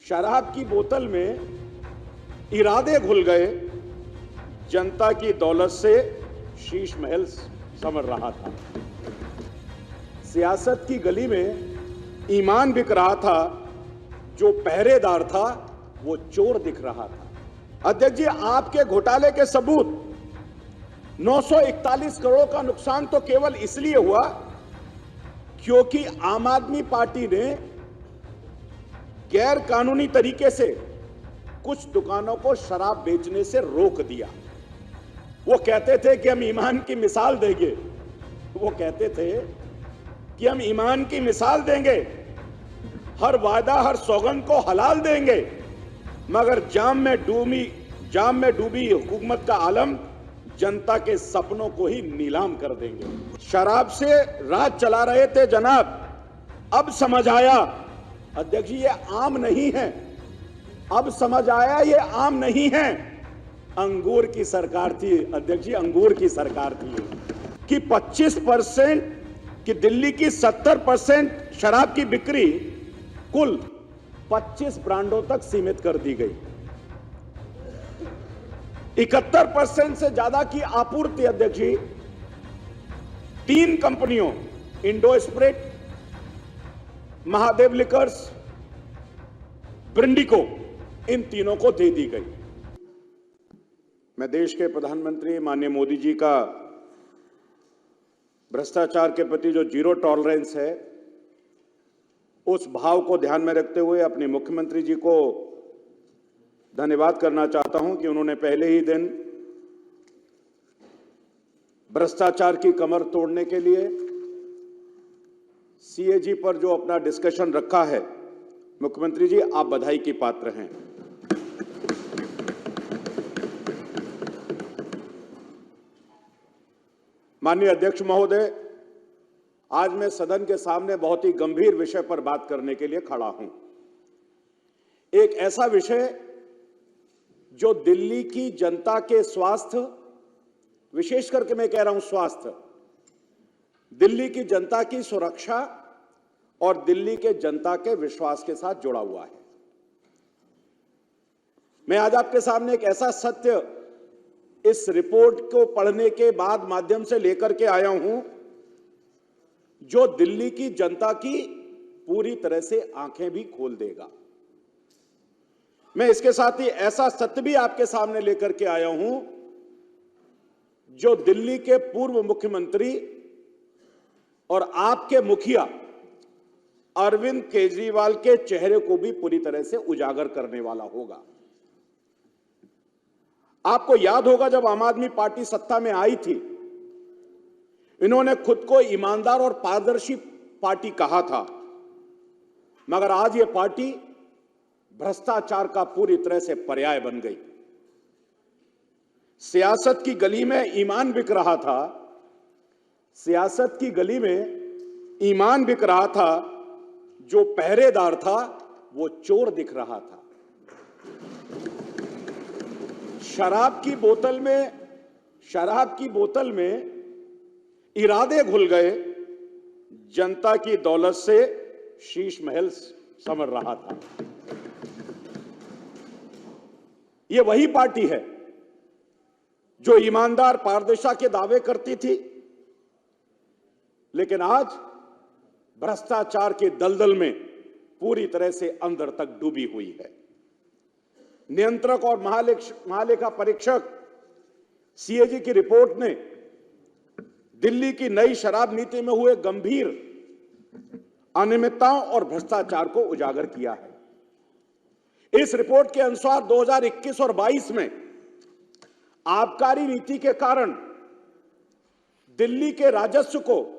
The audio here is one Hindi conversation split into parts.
शराब की बोतल में इरादे घुल गए, जनता की दौलत से शीश महल संवर रहा था। सियासत की गली में ईमान बिक रहा था, जो पहरेदार था वो चोर दिख रहा था। अध्यक्ष जी, आपके घोटाले के सबूत 941 करोड़ का नुकसान तो केवल इसलिए हुआ क्योंकि आम आदमी पार्टी ने गैर कानूनी तरीके से कुछ दुकानों को शराब बेचने से रोक दिया। वो कहते थे कि हम ईमान की मिसाल देंगे, वो कहते थे कि हम ईमान की मिसाल देंगे, हर वादा हर सौगंध को हलाल देंगे, मगर जाम में डूबी हुकूमत का आलम जनता के सपनों को ही नीलाम कर देंगे। शराब से राज चला रहे थे जनाब, अब समझ आया अध्यक्ष जी ये आम नहीं है, अब समझ आया ये आम नहीं है, अंगूर की सरकार थी अध्यक्ष जी, अंगूर की सरकार थी कि 25% कि दिल्ली की 70% शराब की बिक्री कुल 25 ब्रांडों तक सीमित कर दी गई। 71% से ज्यादा की आपूर्ति अध्यक्ष जी 3 कंपनियों इंडो स्प्रिट, महादेव लिकर्स, ब्रिंडिको, इन तीनों को दे दी गई। मैं देश के प्रधानमंत्री माननीय मोदी जी का भ्रष्टाचार के प्रति जो जीरो टॉलरेंस है, उस भाव को ध्यान में रखते हुए अपने मुख्यमंत्री जी को धन्यवाद करना चाहता हूं कि उन्होंने पहले ही दिन भ्रष्टाचार की कमर तोड़ने के लिए सीएजी पर जो अपना डिस्कशन रखा है। मुख्यमंत्री जी, आप बधाई की पात्र हैं। माननीय अध्यक्ष महोदय, आज मैं सदन के सामने बहुत ही गंभीर विषय पर बात करने के लिए खड़ा हूं। एक ऐसा विषय जो दिल्ली की जनता के स्वास्थ्य, विशेष करके मैं कह रहा हूं स्वास्थ्य, दिल्ली की जनता की सुरक्षा और दिल्ली के जनता के विश्वास के साथ जुड़ा हुआ है। मैं आज आपके सामने एक ऐसा सत्य इस रिपोर्ट को पढ़ने के बाद माध्यम से लेकर के आया हूं जो दिल्ली की जनता की पूरी तरह से आंखें भी खोल देगा। मैं इसके साथ ही ऐसा सत्य भी आपके सामने लेकर के आया हूं जो दिल्ली के पूर्व मुख्यमंत्री और आपके मुखिया अरविंद केजरीवाल के चेहरे को भी पूरी तरह से उजागर करने वाला होगा। आपको याद होगा जब आम आदमी पार्टी सत्ता में आई थी, इन्होंने खुद को ईमानदार और पारदर्शी पार्टी कहा था, मगर आज यह पार्टी भ्रष्टाचार का पूरी तरह से पर्याय बन गई। सियासत की गली में ईमान बिक रहा था, सियासत की गली में ईमान बिक रहा था, जो पहरेदार था वो चोर दिख रहा था। शराब की बोतल में इरादे घुल गए, जनता की दौलत से शीश महल संवर रहा था। यह वही पार्टी है जो ईमानदार पारदर्शिता के दावे करती थी, लेकिन आज भ्रष्टाचार के दलदल में पूरी तरह से अंदर तक डूबी हुई है। नियंत्रक और महालेखा परीक्षक सीएजी की रिपोर्ट ने दिल्ली की नई शराब नीति में हुए गंभीर अनियमितताओं और भ्रष्टाचार को उजागर किया है। इस रिपोर्ट के अनुसार 2021 और 22 में आबकारी नीति के कारण दिल्ली के राजस्व को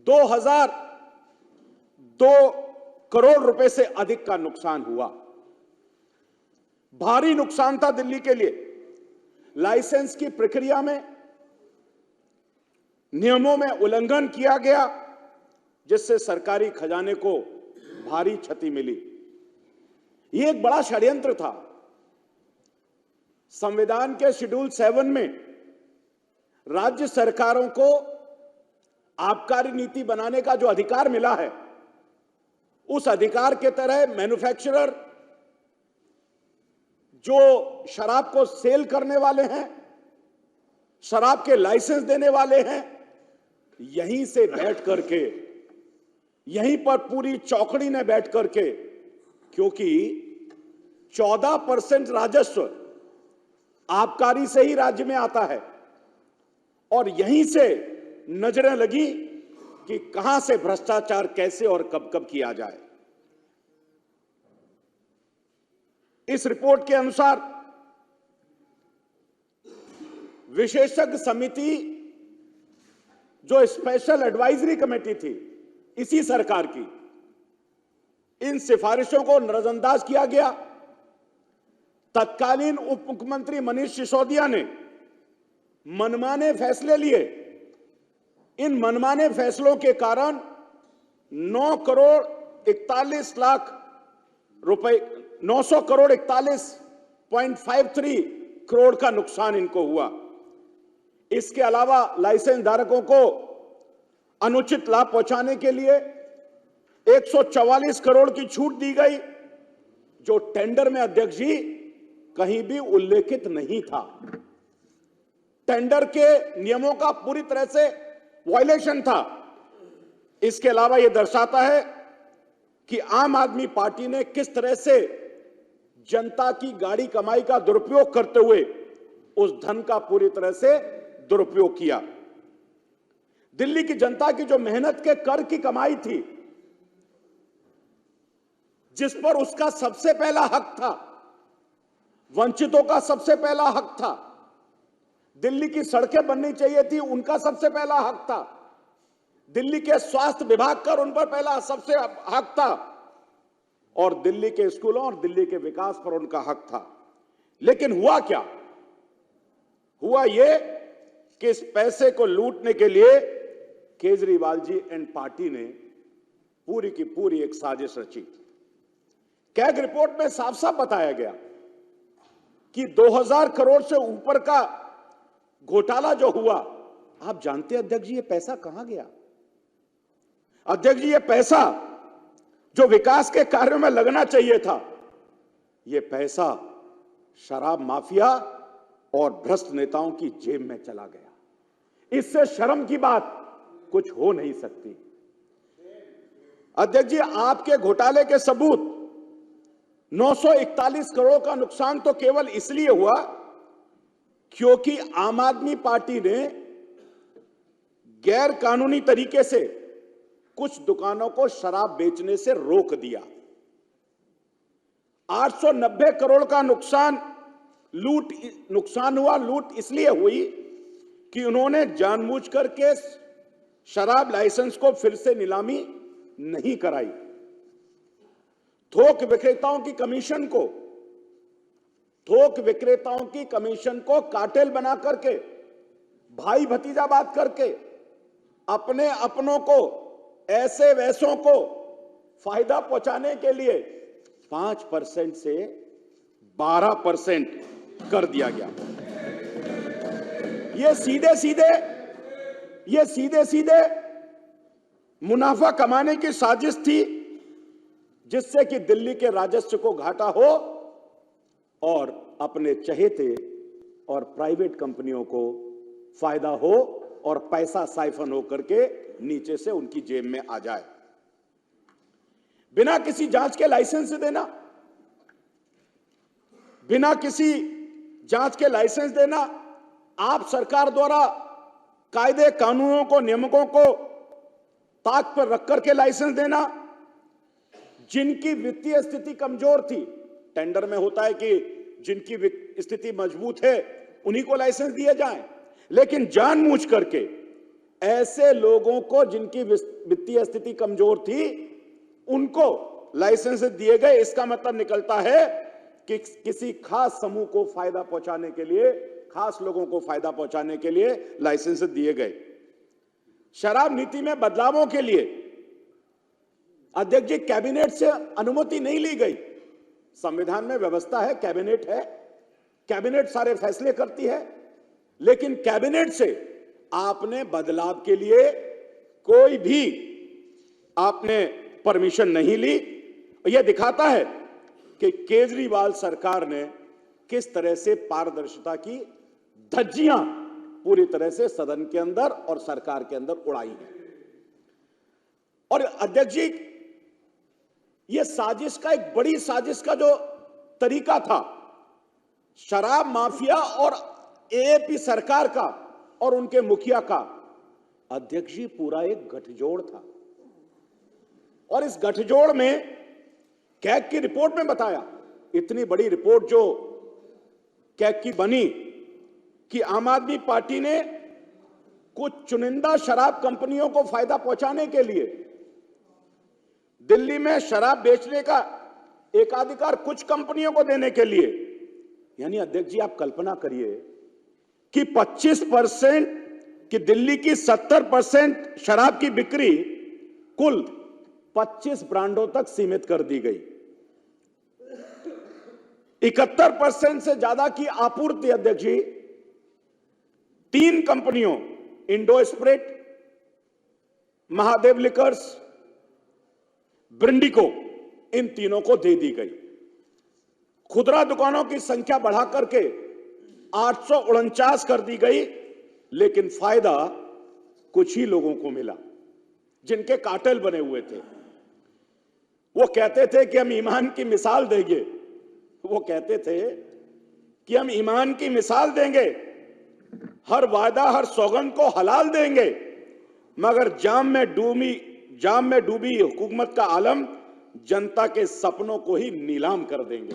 2002 करोड़ रुपए से अधिक का नुकसान हुआ। भारी नुकसान था दिल्ली के लिए। लाइसेंस की प्रक्रिया में नियमों में उल्लंघन किया गया, जिससे सरकारी खजाने को भारी क्षति मिली। यह एक बड़ा षड्यंत्र था। संविधान के शेड्यूल 7 में राज्य सरकारों को आबकारी नीति बनाने का जो अधिकार मिला है, उस अधिकार के तरह मैन्युफैक्चरर जो शराब को सेल करने वाले हैं, शराब के लाइसेंस देने वाले हैं, यहीं से बैठ करके, यहीं पर पूरी चौकड़ी में बैठ करके, क्योंकि 14% राजस्व आबकारी से ही राज्य में आता है और यहीं से नजरें लगी कि कहां से भ्रष्टाचार कैसे और कब कब किया जाए। इस रिपोर्ट के अनुसार विशेषज्ञ समिति, जो स्पेशल एडवाइजरी कमेटी थी इसी सरकार की, इन सिफारिशों को नजरअंदाज किया गया। तत्कालीन उप मुख्यमंत्री मनीष सिसोदिया ने मनमाने फैसले लिए। इन मनमाने फैसलों के कारण 9 करोड़ 41 लाख रुपए, 900 करोड़ 41.53 करोड़ का नुकसान इनको हुआ। इसके अलावा लाइसेंस धारकों को अनुचित लाभ पहुंचाने के लिए 144 करोड़ की छूट दी गई, जो टेंडर में अध्यक्ष जी कहीं भी उल्लेखित नहीं था। टेंडर के नियमों का पूरी तरह से वायलेशन था। इसके अलावा यह दर्शाता है कि आम आदमी पार्टी ने किस तरह से जनता की गाड़ी कमाई का दुरुपयोग करते हुए उस धन का पूरी तरह से दुरुपयोग किया। दिल्ली की जनता की जो मेहनत के कर की कमाई थी, जिस पर उसका सबसे पहला हक था, वंचितों का सबसे पहला हक था, दिल्ली की सड़कें बननी चाहिए थी, उनका सबसे पहला हक था, दिल्ली के स्वास्थ्य विभाग का उन पर पहला सबसे हक था, और दिल्ली के स्कूलों और दिल्ली के विकास पर उनका हक था। लेकिन हुआ क्या? हुआ यह कि इस पैसे को लूटने के लिए केजरीवाल जी एंड पार्टी ने पूरी की पूरी एक साजिश रची। कैग रिपोर्ट में साफ साफ बताया गया कि 2000 करोड़ से ऊपर का घोटाला जो हुआ, आप जानते हैं अध्यक्ष जी ये पैसा कहां गया? अध्यक्ष जी ये पैसा जो विकास के कार्यों में लगना चाहिए था, ये पैसा शराब माफिया और भ्रष्ट नेताओं की जेब में चला गया। इससे शर्म की बात कुछ हो नहीं सकती। अध्यक्ष जी, आपके घोटाले के सबूत 941 करोड़ का नुकसान तो केवल इसलिए हुआ क्योंकि आम आदमी पार्टी ने गैर कानूनी तरीके से कुछ दुकानों को शराब बेचने से रोक दिया। 890 करोड़ का नुकसान हुआ। लूट इसलिए हुई कि उन्होंने जानबूझकर के शराब लाइसेंस को फिर से नीलामी नहीं कराई। थोक विक्रेताओं की कमीशन को कार्टेल बना करके, भाई भतीजा बात करके, अपने अपनों को, ऐसे वैसों को फायदा पहुंचाने के लिए 5% से 12% कर दिया गया। ये सीधे सीधे मुनाफा कमाने की साजिश थी, जिससे कि दिल्ली के राजस्व को घाटा हो और अपने चहेते और प्राइवेट कंपनियों को फायदा हो और पैसा साइफन होकर के नीचे से उनकी जेब में आ जाए। बिना किसी जांच के लाइसेंस देना, आप सरकार द्वारा कायदे कानूनों को, नियमों को ताक पर रख करके लाइसेंस देना। जिनकी वित्तीय स्थिति कमजोर थी, टेंडर में होता है कि जिनकी स्थिति मजबूत है उन्हीं को लाइसेंस दिए जाएं, लेकिन जानबूझ करके ऐसे लोगों को जिनकी वित्तीय स्थिति कमजोर थी उनको लाइसेंस दिए गए। इसका मतलब निकलता है कि किसी खास समूह को फायदा पहुंचाने के लिए, खास लोगों को फायदा पहुंचाने के लिए लाइसेंस दिए गए। शराब नीति में बदलावों के लिए अध्यक्ष जी कैबिनेट से अनुमति नहीं ली गई। संविधान में व्यवस्था है, कैबिनेट है, कैबिनेट सारे फैसले करती है, लेकिन कैबिनेट से आपने बदलाव के लिए कोई भी आपने परमिशन नहीं ली। यह दिखाता है कि केजरीवाल सरकार ने किस तरह से पारदर्शिता की धज्जियां पूरी तरह से सदन के अंदर और सरकार के अंदर उड़ाई हैं। और अध्यक्ष जी, यह साजिश का, एक बड़ी साजिश का जो तरीका था, शराब माफिया और एएपी सरकार का और उनके मुखिया का, अध्यक्ष जी, पूरा एक गठजोड़ था। और इस गठजोड़ में कैग की रिपोर्ट में बताया, इतनी बड़ी रिपोर्ट जो कैग की बनी, कि आम आदमी पार्टी ने कुछ चुनिंदा शराब कंपनियों को फायदा पहुंचाने के लिए दिल्ली में शराब बेचने का एकाधिकार कुछ कंपनियों को देने के लिए, यानी अध्यक्ष जी आप कल्पना करिए कि 25% कि दिल्ली की 70% शराब की बिक्री कुल 25 ब्रांडों तक सीमित कर दी गई। 71% से ज्यादा की आपूर्ति अध्यक्ष जी 3 कंपनियों, इंडो स्प्रिट, महादेव लिकर्स, ब्रिंडिको, इन तीनों को दे दी गई। खुदरा दुकानों की संख्या बढ़ाकर के 849 कर दी गई, लेकिन फायदा कुछ ही लोगों को मिला जिनके कार्टेल बने हुए थे। वो कहते थे कि हम ईमान की मिसाल देंगे, वो कहते थे कि हम ईमान की मिसाल देंगे, हर वादा हर सौगंध को हलाल देंगे, मगर जाम में डूबी हुकूमत का आलम जनता के सपनों को ही नीलाम कर देंगे।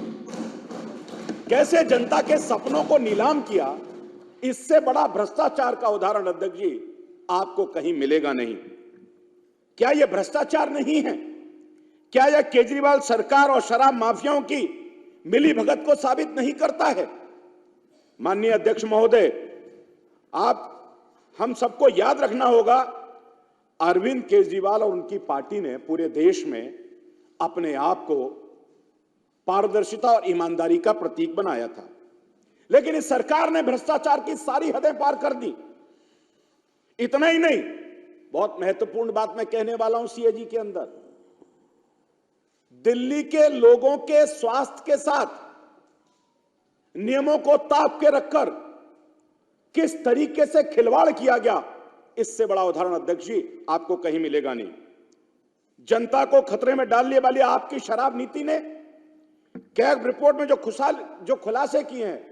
कैसे जनता के सपनों को नीलाम किया, इससे बड़ा भ्रष्टाचार का उदाहरण अध्यक्ष जी आपको कहीं मिलेगा नहीं। क्या यह भ्रष्टाचार नहीं है? क्या यह केजरीवाल सरकार और शराब माफियाओं की मिली भगत को साबित नहीं करता है? माननीय अध्यक्ष महोदय, हम सबको याद रखना होगा, अरविंद केजरीवाल और उनकी पार्टी ने पूरे देश में अपने आप को पारदर्शिता और ईमानदारी का प्रतीक बनाया था, लेकिन इस सरकार ने भ्रष्टाचार की सारी हदें पार कर दी। इतना ही नहीं, बहुत महत्वपूर्ण बात मैं कहने वाला हूं सीएजी के अंदर, दिल्ली के लोगों के स्वास्थ्य के साथ नियमों को ताक के रखकर किस तरीके से खिलवाड़ किया गया, इससे बड़ा उदाहरण अध्यक्ष जी आपको कहीं मिलेगा नहीं। जनता को खतरे में डालने वाली आपकी शराब नीति ने कैग रिपोर्ट में जो खुलासे किए हैं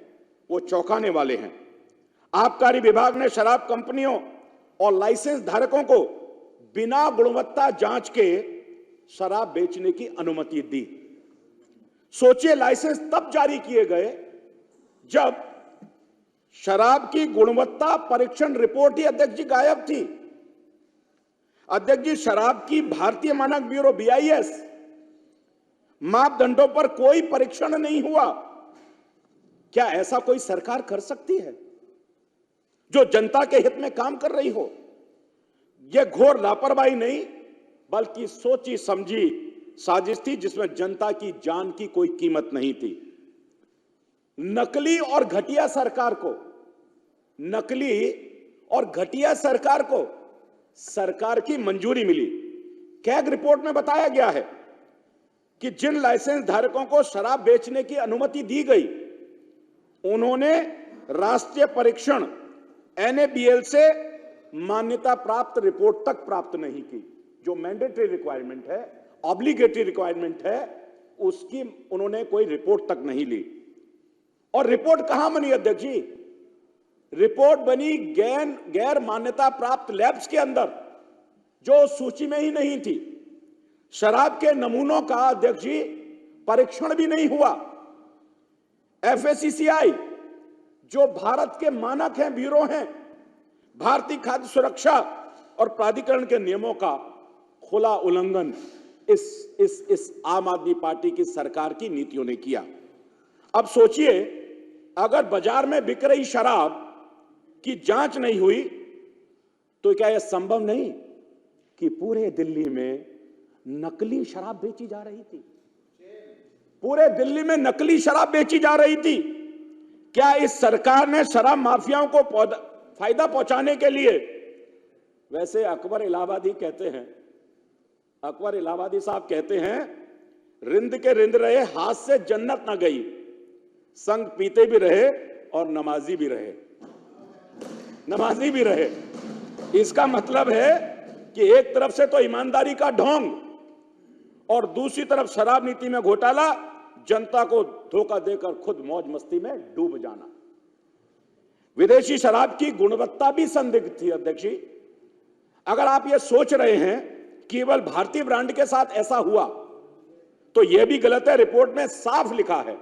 वो चौंकाने वाले हैं। आबकारी विभाग ने शराब कंपनियों और लाइसेंस धारकों को बिना गुणवत्ता जांच के शराब बेचने की अनुमति दी। सोचिए, लाइसेंस तब जारी किए गए जब शराब की गुणवत्ता परीक्षण रिपोर्ट ही अध्यक्ष जी गायब थी। अध्यक्ष जी, शराब की भारतीय मानक ब्यूरो BIS मापदंडों पर कोई परीक्षण नहीं हुआ। क्या ऐसा कोई सरकार कर सकती है जो जनता के हित में काम कर रही हो? यह घोर लापरवाही नहीं, बल्कि सोची समझी साजिश थी जिसमें जनता की जान की कोई कीमत नहीं थी। नकली और घटिया सरकार को सरकार की मंजूरी मिली। कैग रिपोर्ट में बताया गया है कि जिन लाइसेंस धारकों को शराब बेचने की अनुमति दी गई, उन्होंने राष्ट्रीय परीक्षण NABL से मान्यता प्राप्त रिपोर्ट तक प्राप्त नहीं की। जो मैंडेटरी रिक्वायरमेंट है, ऑब्लिगेटरी रिक्वायरमेंट है, उसकी उन्होंने कोई रिपोर्ट तक नहीं ली। और रिपोर्ट कहां बनी अध्यक्ष जी? रिपोर्ट बनी गैर मान्यता प्राप्त लैब्स के अंदर, जो सूची में ही नहीं थी। शराब के नमूनों का अध्यक्ष जी परीक्षण भी नहीं हुआ। FSCCI जो भारत के मानक हैं, ब्यूरो हैं, भारतीय खाद्य सुरक्षा और प्राधिकरण के नियमों का खुला उल्लंघन इस आम आदमी पार्टी की सरकार की नीतियों ने किया। अब सोचिए, अगर बाजार में बिक रही शराब की जांच नहीं हुई तो क्या यह संभव नहीं कि पूरे दिल्ली में नकली शराब बेची जा रही थी? पूरे दिल्ली में नकली शराब बेची जा रही थी। क्या इस सरकार ने शराब माफियाओं को फायदा पहुंचाने के लिए, वैसे अकबर इलाहाबादी कहते हैं अकबर इलाहाबादी साहब कहते हैं, रिंद के रिंद रहे, हाथ से जन्नत ना गई, संग पीते भी रहे और नमाजी भी रहे, नमाजी भी रहे। इसका मतलब है कि एक तरफ से तो ईमानदारी का ढोंग और दूसरी तरफ शराब नीति में घोटाला, जनता को धोखा देकर खुद मौज मस्ती में डूब जाना। विदेशी शराब की गुणवत्ता भी संदिग्ध थी अध्यक्ष जी। अगर आप ये सोच रहे हैं केवल भारतीय ब्रांड के साथ ऐसा हुआ तो यह भी गलत है। रिपोर्ट में साफ लिखा है,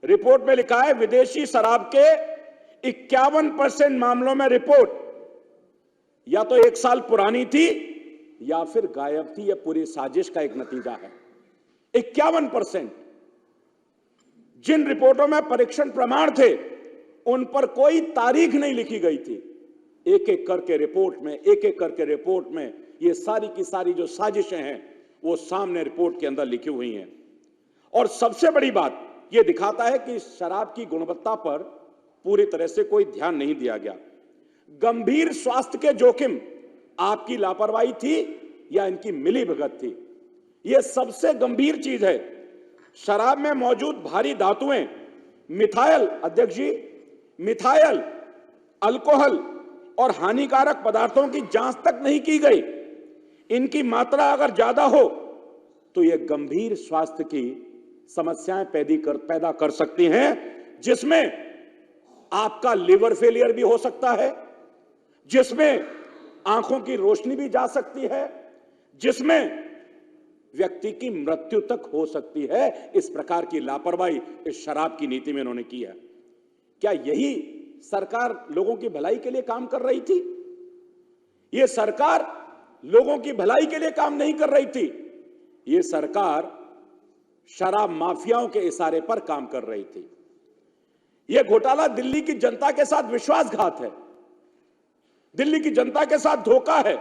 रिपोर्ट में लिखा है विदेशी शराब के 51% मामलों में रिपोर्ट या तो 1 साल पुरानी थी या फिर गायब थी। यह पूरी साजिश का एक नतीजा है। 51%। जिन रिपोर्टों में परीक्षण प्रमाण थे उन पर कोई तारीख नहीं लिखी गई थी। एक एक करके रिपोर्ट में, एक एक करके रिपोर्ट में ये सारी की सारी जो साजिशें हैं वो सामने रिपोर्ट के अंदर लिखी हुई हैं। और सबसे बड़ी बात ये दिखाता है कि शराब की गुणवत्ता पर पूरी तरह से कोई ध्यान नहीं दिया गया। गंभीर स्वास्थ्य के जोखिम आपकी लापरवाही थी या इनकी मिलीभगत थी? यह सबसे गंभीर चीज है। शराब में मौजूद भारी धातुएं, मिथाइल, अध्यक्ष जी, मिथाइल, अल्कोहल और हानिकारक पदार्थों की जांच तक नहीं की गई। इनकी मात्रा अगर ज्यादा हो तो यह गंभीर स्वास्थ्य की समस्याएं पैदा कर सकती हैं, जिसमें आपका लिवर फेलियर भी हो सकता है, जिसमें आंखों की रोशनी भी जा सकती है, जिसमें व्यक्ति की मृत्यु तक हो सकती है। इस प्रकार की लापरवाही इस शराब की नीति में इन्होंने की है। क्या यही सरकार लोगों की भलाई के लिए काम कर रही थी? यह सरकार लोगों की भलाई के लिए काम नहीं कर रही थी। यह सरकार शराब माफियाओं के इशारे पर काम कर रही थी। यह घोटाला दिल्ली की जनता के साथ विश्वासघात है, दिल्ली की जनता के साथ धोखा है।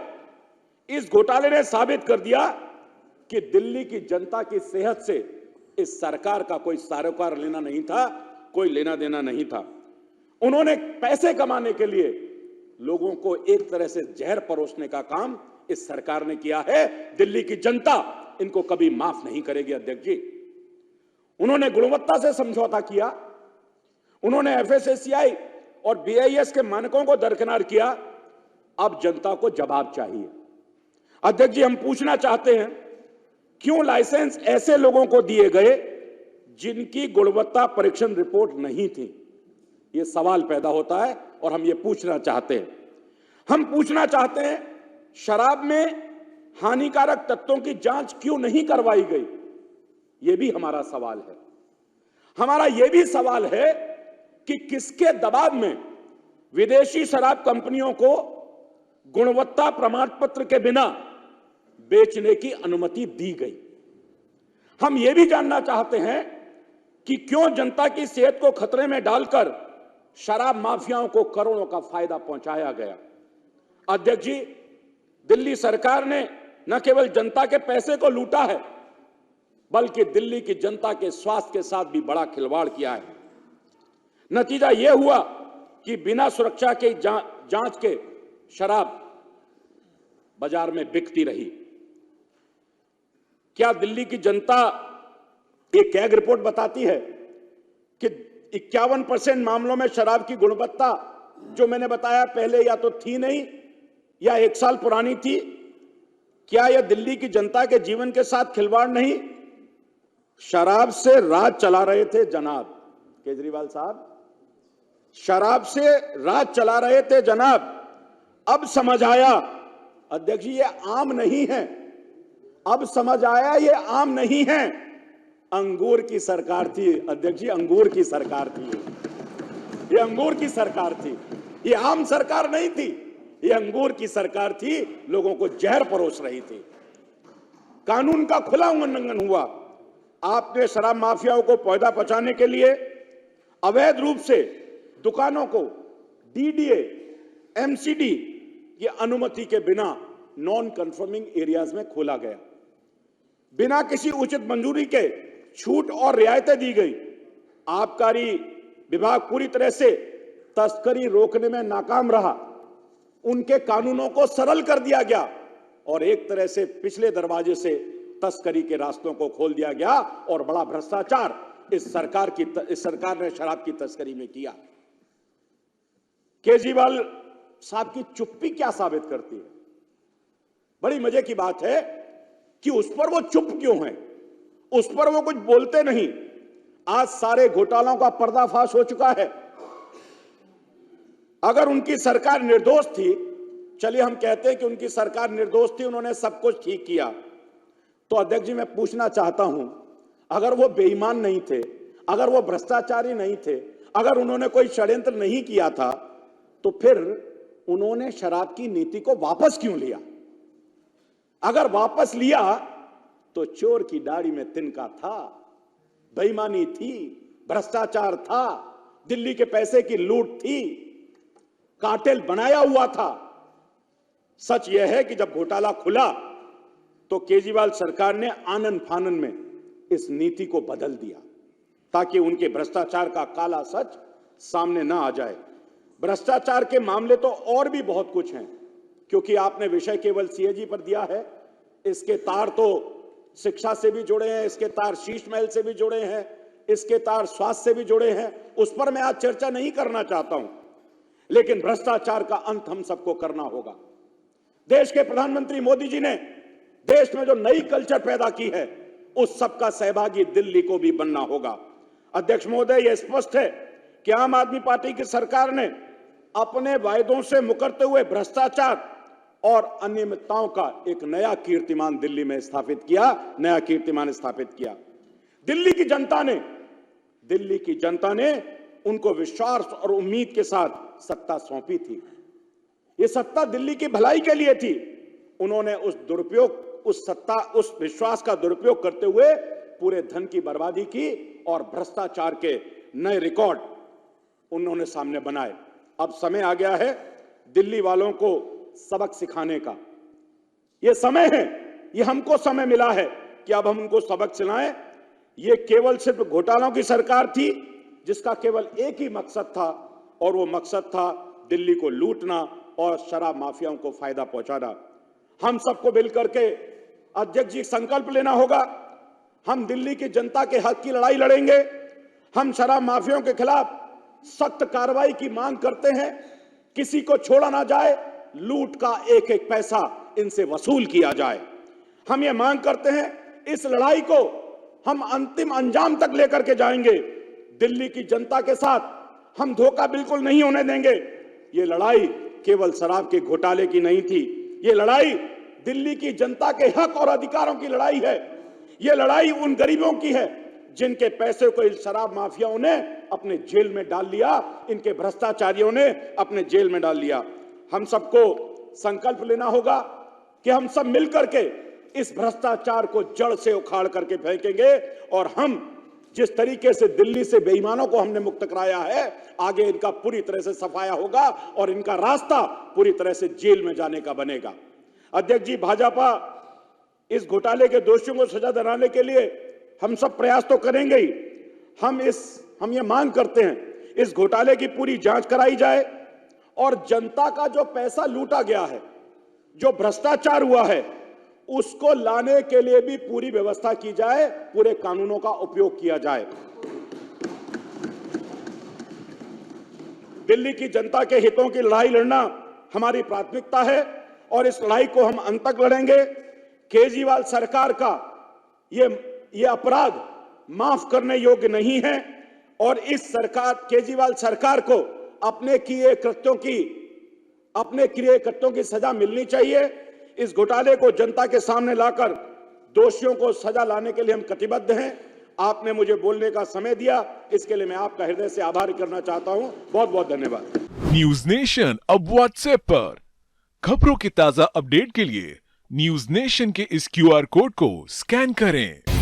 इस घोटाले ने साबित कर दिया कि दिल्ली की जनता की सेहत से इस सरकार का कोई सरोकार लेना नहीं था, कोई लेना देना नहीं था। उन्होंने पैसे कमाने के लिए लोगों को एक तरह से जहर परोसने का काम इस सरकार ने किया है। दिल्ली की जनता इनको कभी माफ नहीं करेगी अध्यक्ष जी। उन्होंने गुणवत्ता से समझौता किया, उन्होंने एफएसएसएआई और बीआईएस के मानकों को दरकिनार किया। अब जनता को जवाब चाहिए। अध्यक्ष जी, हम पूछना चाहते हैं क्यों लाइसेंस ऐसे लोगों को दिए गए जिनकी गुणवत्ता परीक्षण रिपोर्ट नहीं थी? यह सवाल पैदा होता है और हम ये पूछना चाहते हैं। हम पूछना चाहते हैं शराब में हानिकारक तत्वों की जांच क्यों नहीं करवाई गई? यह भी हमारा सवाल है। हमारा यह भी सवाल है कि किसके दबाव में विदेशी शराब कंपनियों को गुणवत्ता प्रमाण पत्र के बिना बेचने की अनुमति दी गई? हम यह भी जानना चाहते हैं कि क्यों जनता की सेहत को खतरे में डालकर शराब माफियाओं को करोड़ों का फायदा पहुंचाया गया? अध्यक्ष जी, दिल्ली सरकार ने न केवल जनता के पैसे को लूटा है बल्कि दिल्ली की जनता के स्वास्थ्य के साथ भी बड़ा खिलवाड़ किया है। नतीजा यह हुआ कि बिना सुरक्षा के जांच के शराब बाजार में बिकती रही। क्या दिल्ली की जनता, एक कैग रिपोर्ट बताती है कि 51% मामलों में शराब की गुणवत्ता जो मैंने बताया पहले या तो थी नहीं या 1 साल पुरानी थी। क्या यह दिल्ली की जनता के जीवन के साथ खिलवाड़ नहीं? शराब से राज चला रहे थे जनाब केजरीवाल साहब, शराब से राज चला रहे थे जनाब। अब समझ आया अध्यक्ष जी, ये आम नहीं है। अब समझ आया ये आम नहीं है। अंगूर की सरकार थी अध्यक्ष जी, अंगूर की सरकार थी। ये अंगूर की सरकार थी, ये आम सरकार नहीं थी। ये अंगूर की सरकार थी, लोगों को जहर परोस रही थी। कानून का खुला उल्लंघन हुआ। आपने शराब माफियाओं को पौधा पहुंचाने के लिए अवैध रूप से दुकानों को डीडीए, एमसीडी ये अनुमति के बिना नॉन कंफर्मिंग एरियाज में खोला गया। बिना किसी उचित मंजूरी के छूट और रियायतें दी गई। आबकारी विभाग पूरी तरह से तस्करी रोकने में नाकाम रहा। उनके कानूनों को सरल कर दिया गया। और एक तरह से पिछले दरवाजे से तस्करी के रास्तों को खोल दिया गया और बड़ा भ्रष्टाचार इस सरकार ने शराब की तस्करी में किया। केजरीवाल साहब की चुप्पी क्या साबित करती है? बड़ी मजे की बात है कि उस पर वो चुप क्यों हैं, उस पर वो कुछ बोलते नहीं। आज सारे घोटालों का पर्दाफाश हो चुका है। अगर उनकी सरकार निर्दोष थी, चलिए हम कहते हैं कि उनकी सरकार निर्दोष थी, उन्होंने सब कुछ ठीक किया, तो अध्यक्ष जी मैं पूछना चाहता हूं, अगर वो बेईमान नहीं थे, अगर वो भ्रष्टाचारी नहीं थे, अगर उन्होंने कोई षड्यंत्र नहीं किया था, तो फिर उन्होंने शराब की नीति को वापस क्यों लिया? अगर वापस लिया तो चोर की दाढ़ी में तिनका था, बेईमानी थी, भ्रष्टाचार था, दिल्ली के पैसे की लूट थी, कार्टेल बनाया हुआ था। सच यह है कि जब घोटाला खुला तो केजरीवाल सरकार ने आनन फानन में इस नीति को बदल दिया ताकि उनके भ्रष्टाचार का काला सच सामने ना आ जाए। भ्रष्टाचार के मामले तो और भी बहुत कुछ हैं, क्योंकि आपने विषय केवल सीएजी पर दिया है, इसके तार तो शिक्षा से भी जुड़े हैं, इसके तार शीश महल से भी जुड़े हैं, इसके तार स्वास्थ्य से भी जुड़े हैं। उस पर मैं आज चर्चा नहीं करना चाहता हूं, लेकिन भ्रष्टाचार का अंत हम सबको करना होगा। देश के प्रधानमंत्री मोदी जी ने देश में जो नई कल्चर पैदा की है, उस सबका सहभागी दिल्ली को भी बनना होगा। अध्यक्ष महोदय, यह स्पष्ट है कि आम आदमी पार्टी की सरकार ने अपने वायदों से मुकरते हुए भ्रष्टाचार और अनियमितताओं का एक नया कीर्तिमान दिल्ली में स्थापित किया, नया कीर्तिमान स्थापित किया। दिल्ली की जनता ने उनको विश्वास और उम्मीद के साथ सत्ता सौंपी थी। ये सत्ता दिल्ली की भलाई के लिए थी। उन्होंने उस विश्वास का दुरुपयोग करते हुए पूरे धन की बर्बादी की और भ्रष्टाचार के नए रिकॉर्ड उन्होंने सामने बनाए। अब समय आ गया है दिल्ली वालों को सबक सिखाने का। यह समय है, ये हमको समय मिला है कि अब हम उनको सबक सिखाएं। ये केवल सिर्फ घोटालों की सरकार थी जिसका केवल एक ही मकसद था, और वो मकसद था दिल्ली को लूटना और शराब माफियाओं को फायदा पहुंचाना। हम सबको मिलकर के अध्यक्ष जी संकल्प लेना होगा। हम दिल्ली की जनता के हक की लड़ाई लड़ेंगे। हम शराब माफियाओं के खिलाफ सख्त कार्रवाई की मांग करते हैं। किसी को छोड़ा ना जाए, लूट का एक एक पैसा इनसे वसूल किया जाए। हम ये मांग करते हैं, इस लड़ाई को हम अंतिम अंजाम तक लेकर के जाएंगे। दिल्ली की जनता के साथ हम धोखा बिल्कुल नहीं होने देंगे। ये लड़ाई केवल शराब के घोटाले की नहीं थी, ये लड़ाई दिल्ली की जनता के हक और अधिकारों की लड़ाई है। ये लड़ाई उन गरीबों की है जिनके पैसे को इस शराब माफियाओं ने अपने जेल में डाल लिया, इनके भ्रष्टाचारियों ने अपने जेल में डाल लिया। हम सबको संकल्प लेना होगा कि हम सब मिलकर के इस भ्रष्टाचार को जड़ से उखाड़ करके फेंकेंगे, और हम जिस तरीके से दिल्ली से बेईमानों को हमने मुक्त कराया है, आगे इनका पूरी तरह से सफाया होगा और इनका रास्ता पूरी तरह से जेल में जाने का बनेगा। अध्यक्ष जी, भाजपा इस घोटाले के दोषियों को सजा दिलाने के लिए हम सब प्रयास तो करेंगे ही। हम ये मांग करते हैं इस घोटाले की पूरी जांच कराई जाए और जनता का जो पैसा लूटा गया है, जो भ्रष्टाचार हुआ है, उसको लाने के लिए भी पूरी व्यवस्था की जाए, पूरे कानूनों का उपयोग किया जाए। दिल्ली की जनता के हितों की लड़ाई लड़ना हमारी प्राथमिकता है और इस लड़ाई को हम अंत तक लड़ेंगे। केजरीवाल सरकार का ये अपराध माफ करने योग्य नहीं है और केजरीवाल सरकार को अपने किए कृत्यों की सजा मिलनी चाहिए। इस घोटाले को जनता के सामने लाकर दोषियों को सजा लाने के लिए हम कटिबद्ध हैं। आपने मुझे बोलने का समय दिया, इसके लिए मैं आपका हृदय से आभार करना चाहता हूं। बहुत बहुत धन्यवाद। न्यूज नेशन अब व्हाट्सएप पर खबरों की ताजा अपडेट के लिए न्यूज नेशन के इस QR कोड को स्कैन करें।